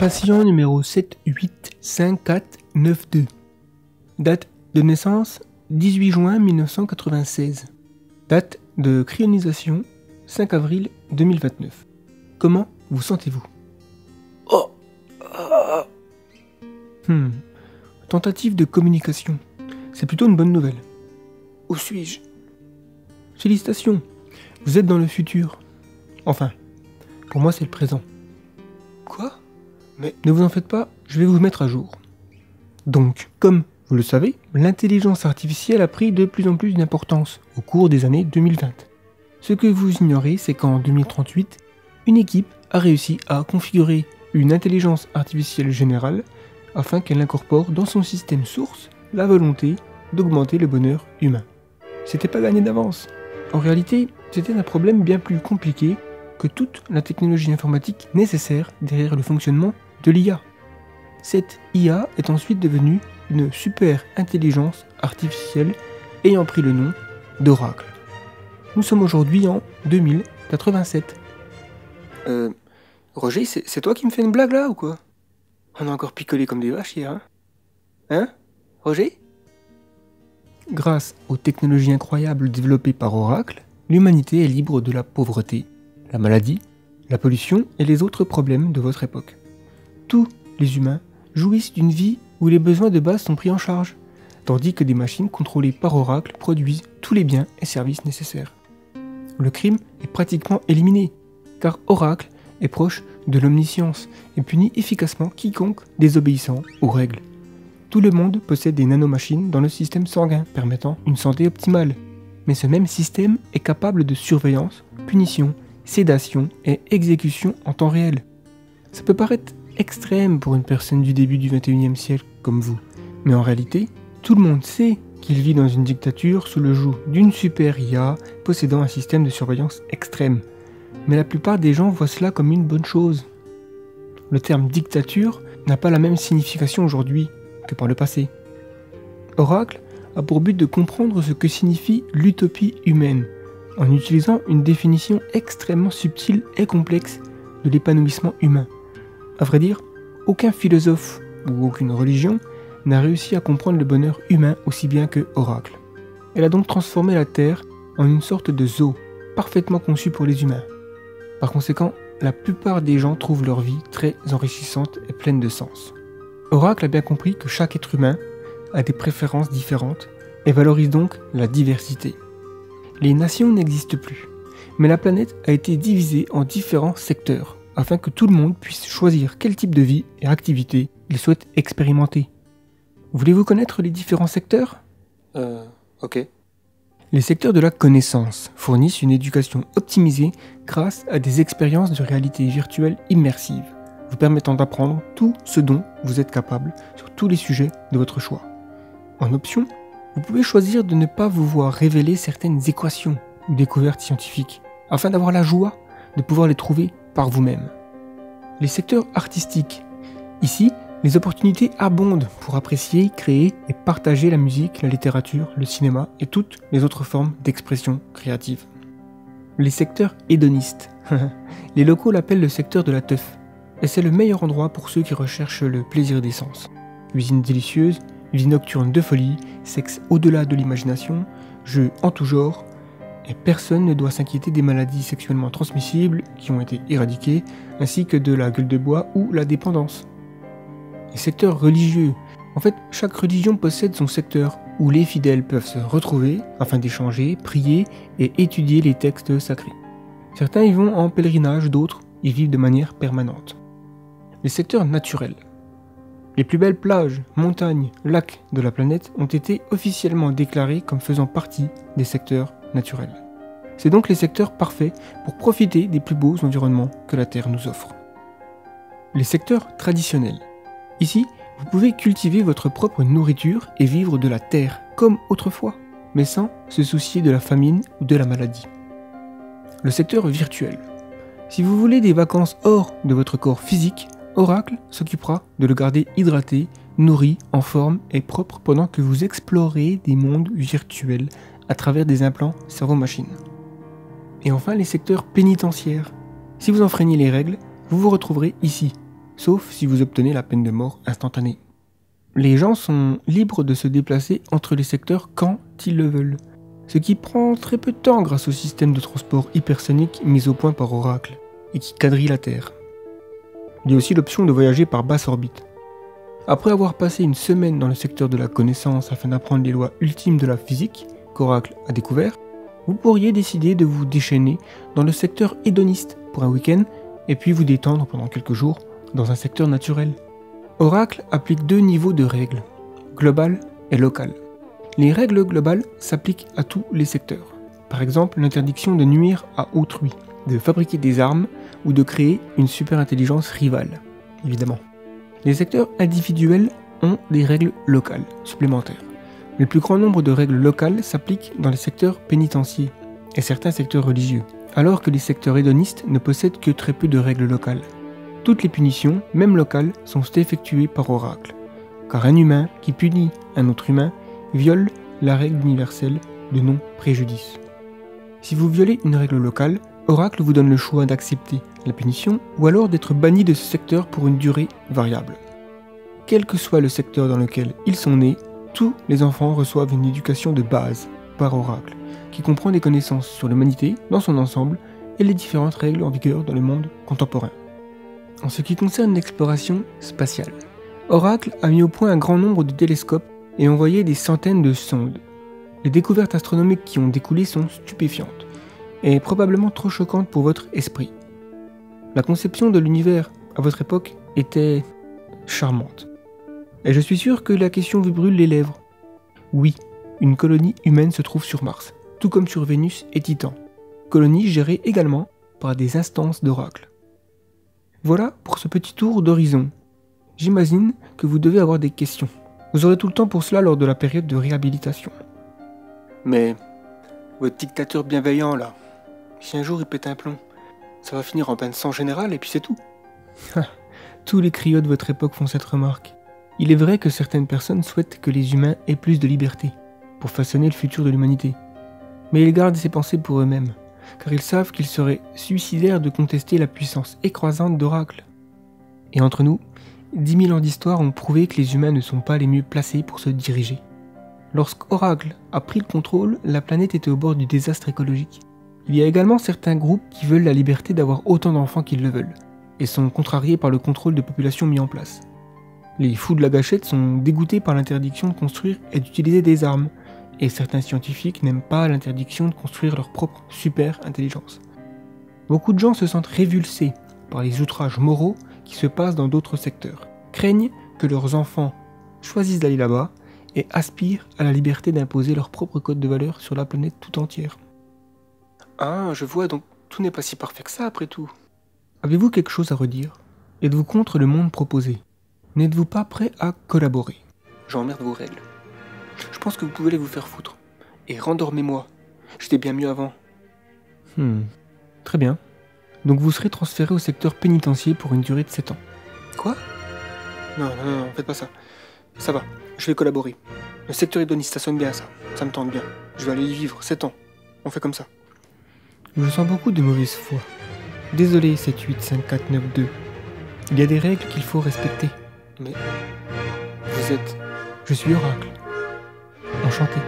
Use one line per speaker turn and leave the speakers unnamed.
Patient numéro 785492. Date de naissance 18 juin 1996. Date de cryonisation 5 avril 2029. Comment vous sentez-vous? Tentative de communication. C'est plutôt une bonne nouvelle. Où suis-je? Félicitations, vous êtes dans le futur. Enfin, pour moi c'est le présent. Quoi? Mais ne vous en faites pas, je vais vous mettre à jour. Donc, comme vous le savez, l'intelligence artificielle a pris de plus en plus d'importance au cours des années 2020. Ce que vous ignorez, c'est qu'en 2038, une équipe a réussi à configurer une intelligence artificielle générale afin qu'elle incorpore dans son système source la volonté d'augmenter le bonheur humain. C'était pas gagné d'avance. En réalité, c'était un problème bien plus compliqué que toute la technologie informatique nécessaire derrière le fonctionnement de l'IA. Cette IA est ensuite devenue une super intelligence artificielle ayant pris le nom d'Oracle. Nous sommes aujourd'hui en 2087. Roger, c'est toi qui me fais une blague là ou quoi? On a encore picolé comme des vaches hier, hein? Hein, Roger? Grâce aux technologies incroyables développées par Oracle, l'humanité est libre de la pauvreté, la maladie, la pollution et les autres problèmes de votre époque. Tous les humains jouissent d'une vie où les besoins de base sont pris en charge, tandis que des machines contrôlées par Oracle produisent tous les biens et services nécessaires. Le crime est pratiquement éliminé, car Oracle est proche de l'omniscience et punit efficacement quiconque désobéissant aux règles. Tout le monde possède des nanomachines dans le système sanguin permettant une santé optimale, mais ce même système est capable de surveillance, punition, sédation et exécution en temps réel. Ça peut paraître extrême pour une personne du début du 21e siècle comme vous, mais en réalité, tout le monde sait qu'il vit dans une dictature sous le joug d'une super IA possédant un système de surveillance extrême. Mais la plupart des gens voient cela comme une bonne chose. Le terme dictature n'a pas la même signification aujourd'hui que par le passé. Oracle a pour but de comprendre ce que signifie l'utopie humaine, en utilisant une définition extrêmement subtile et complexe de l'épanouissement humain. À vrai dire, aucun philosophe ou aucune religion n'a réussi à comprendre le bonheur humain aussi bien que Oracle. Elle a donc transformé la Terre en une sorte de zoo, parfaitement conçu pour les humains. Par conséquent, la plupart des gens trouvent leur vie très enrichissante et pleine de sens. Oracle a bien compris que chaque être humain a des préférences différentes et valorise donc la diversité. Les nations n'existent plus, mais la planète a été divisée en différents secteurs afin que tout le monde puisse choisir quel type de vie et activité il souhaite expérimenter. Voulez-vous connaître les différents secteurs? Ok. Les secteurs de la connaissance fournissent une éducation optimisée grâce à des expériences de réalité virtuelle immersive, vous permettant d'apprendre tout ce dont vous êtes capable sur tous les sujets de votre choix. En option, vous pouvez choisir de ne pas vous voir révéler certaines équations ou découvertes scientifiques, afin d'avoir la joie de pouvoir les trouver par vous-même. Les secteurs artistiques. Ici, les opportunités abondent pour apprécier, créer et partager la musique, la littérature, le cinéma et toutes les autres formes d'expression créative. Les secteurs hédonistes. Les locaux l'appellent le secteur de la teuf, et c'est le meilleur endroit pour ceux qui recherchent le plaisir des sens. Cuisine délicieuse, vie nocturne de folie, sexe au-delà de l'imagination, jeux en tout genre, et personne ne doit s'inquiéter des maladies sexuellement transmissibles qui ont été éradiquées, ainsi que de la gueule de bois ou la dépendance. Les secteurs religieux. En fait, chaque religion possède son secteur où les fidèles peuvent se retrouver afin d'échanger, prier et étudier les textes sacrés. Certains y vont en pèlerinage, d'autres y vivent de manière permanente. Les secteurs naturels. Les plus belles plages, montagnes, lacs de la planète ont été officiellement déclarés comme faisant partie des secteurs naturels. C'est donc les secteurs parfaits pour profiter des plus beaux environnements que la Terre nous offre. Les secteurs traditionnels. Ici, vous pouvez cultiver votre propre nourriture et vivre de la terre, comme autrefois, mais sans se soucier de la famine ou de la maladie. Le secteur virtuel. Si vous voulez des vacances hors de votre corps physique, Oracle s'occupera de le garder hydraté, nourri, en forme et propre pendant que vous explorez des mondes virtuels à travers des implants cerveau-machine. Et enfin, les secteurs pénitentiaires. Si vous enfreignez les règles, vous vous retrouverez ici, sauf si vous obtenez la peine de mort instantanée. Les gens sont libres de se déplacer entre les secteurs quand ils le veulent, ce qui prend très peu de temps grâce au système de transport hypersonique mis au point par Oracle et qui quadrille la Terre. Il y a aussi l'option de voyager par basse orbite. Après avoir passé une semaine dans le secteur de la connaissance afin d'apprendre les lois ultimes de la physique qu'Oracle a découvert, vous pourriez décider de vous déchaîner dans le secteur hédoniste pour un week-end et puis vous détendre pendant quelques jours dans un secteur naturel. Oracle applique 2 niveaux de règles, globales et locales. Les règles globales s'appliquent à tous les secteurs. Par exemple, l'interdiction de nuire à autrui, de fabriquer des armes ou de créer une super-intelligence rivale, évidemment. Les secteurs individuels ont des règles locales supplémentaires. Le plus grand nombre de règles locales s'appliquent dans les secteurs pénitentiaires et certains secteurs religieux, alors que les secteurs hédonistes ne possèdent que très peu de règles locales. Toutes les punitions, même locales, sont effectuées par Oracle, car un humain qui punit un autre humain viole la règle universelle de non-préjudice. Si vous violez une règle locale, Oracle vous donne le choix d'accepter la punition ou alors d'être banni de ce secteur pour une durée variable. Quel que soit le secteur dans lequel ils sont nés, tous les enfants reçoivent une éducation de base par Oracle, qui comprend des connaissances sur l'humanité dans son ensemble et les différentes règles en vigueur dans le monde contemporain. En ce qui concerne l'exploration spatiale, Oracle a mis au point un grand nombre de télescopes et envoyé des centaines de sondes. Les découvertes astronomiques qui ont découlé sont stupéfiantes et probablement trop choquantes pour votre esprit. La conception de l'univers à votre époque était charmante. Et je suis sûr que la question vous brûle les lèvres. Oui, une colonie humaine se trouve sur Mars, tout comme sur Vénus et Titan. Colonie gérée également par des instances d'Oracle. Voilà pour ce petit tour d'horizon. J'imagine que vous devez avoir des questions. Vous aurez tout le temps pour cela lors de la période de réhabilitation. Mais, votre dictateur bienveillant là, si un jour il pète un plomb, ça va finir en bain de sang général et puis c'est tout. Tous les criots de votre époque font cette remarque. Il est vrai que certaines personnes souhaitent que les humains aient plus de liberté pour façonner le futur de l'humanité. Mais ils gardent ces pensées pour eux-mêmes, car ils savent qu'il serait suicidaire de contester la puissance écrasante d'Oracle. Et entre nous, 10 000 ans d'histoire ont prouvé que les humains ne sont pas les mieux placés pour se diriger. Lorsqu'Oracle a pris le contrôle, la planète était au bord du désastre écologique. Il y a également certains groupes qui veulent la liberté d'avoir autant d'enfants qu'ils le veulent, et sont contrariés par le contrôle de population mis en place. Les fous de la gâchette sont dégoûtés par l'interdiction de construire et d'utiliser des armes, et certains scientifiques n'aiment pas l'interdiction de construire leur propre super-intelligence. Beaucoup de gens se sentent révulsés par les outrages moraux qui se passent dans d'autres secteurs, craignent que leurs enfants choisissent d'aller là-bas et aspirent à la liberté d'imposer leur propre code de valeur sur la planète tout entière. Ah, je vois, donc tout n'est pas si parfait que ça après tout. Avez-vous quelque chose à redire? Êtes-vous contre le monde proposé? N'êtes-vous pas prêt à collaborer? J'emmerde vos règles. Je pense que vous pouvez les vous faire foutre. Et rendormez-moi. J'étais bien mieux avant. Très bien. Donc vous serez transféré au secteur pénitentiaire pour une durée de 7 ans. Quoi? Non, faites pas ça. Ça va, je vais collaborer. Le secteur hédoniste, ça sonne bien ça. Ça me tente bien. Je vais aller y vivre 7 ans. On fait comme ça. Je sens beaucoup de mauvaise foi. Désolé, 78542. Il y a des règles qu'il faut respecter. Mais... vous êtes... Je suis Oracle. Enchanté.